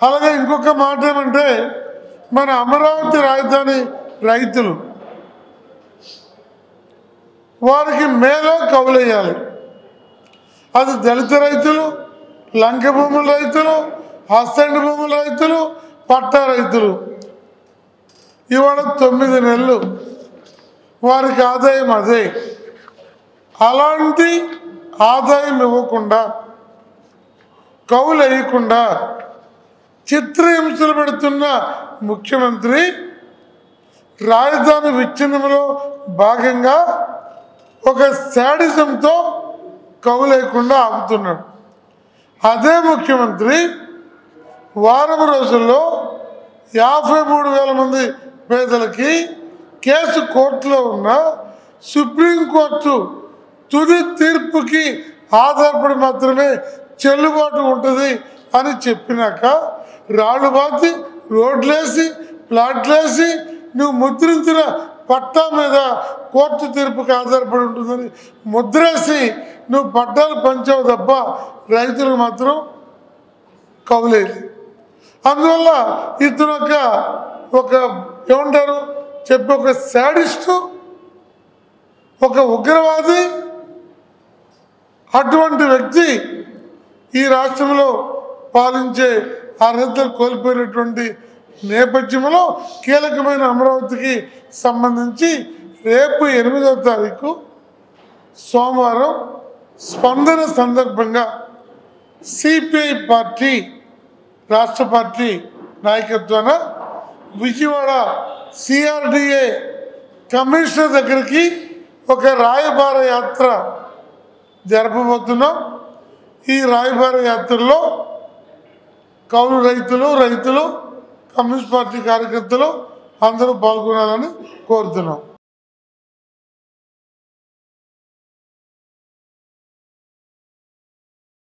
అలాగే ఇంకొక మాట ఏమంటే మన అమరావతి రాజధాని రైతులు వారికి మేలో కౌలేయాలి. అది దళిత రైతులు, లంక భూముల రైతులు, హస్తండి భూముల రైతులు, పట్టా రైతులు. ఇవాళ 9 నెలలు వారికి ఆదాయం అదే. అలాంటి ఆదాయం ఇవ్వకుండా, కౌలు వేయకుండా చిత్రహింసలు పెడుతున్న ముఖ్యమంత్రి రాజధాని విచ్ఛిన్నంలో భాగంగా ఒక శాడిజంతో కౌలు లేకుండా ఆపుతున్నాడు. అదే ముఖ్యమంత్రి వారం రోజుల్లో 53,000 మంది పేదలకి కేసు కోర్టులో ఉన్న సుప్రీంకోర్టు తుది తీర్పుకి ఆధారపడి మాత్రమే చెల్లుబాటు ఉంటుంది అని చెప్పినాక రాళ్ళు బాతి, రోడ్లేసి, ప్లాట్లేసి నువ్వు ముద్రించిన పట్టా మీద కోర్టు తీర్పుకి ఆధారపడి ఉంటుందని ముద్రేసి నువ్వు పట్టాలు పంచావు తప్ప రైతులకు మాత్రం కౌలేదు. అందువల్ల ఇతను ఒక ఏమంటారు చెప్పి ఒక శాడిస్టు, ఒక ఉగ్రవాది, అటువంటి వ్యక్తి ఈ రాష్ట్రంలో పాలించే అర్హతలు కోల్పోయినటువంటి నేపథ్యంలో కీలకమైన అమరావతికి సంబంధించి రేపు 8వ తారీఖు సోమవారం స్పందన సందర్భంగా సిపిఐ పార్టీ రాష్ట్ర పార్టీ నాయకత్వాన విజయవాడ సిఆర్డిఏ కమిషనర్ దగ్గరికి ఒక రాయబార యాత్ర జరపబోతున్నాం. ఈ రాయబార యాత్రలో కౌలు రైతులు, కమ్యూనిస్ట్ పార్టీ కార్యకర్తలు అందరూ పాల్గొనాలని కోరుతున్నాం.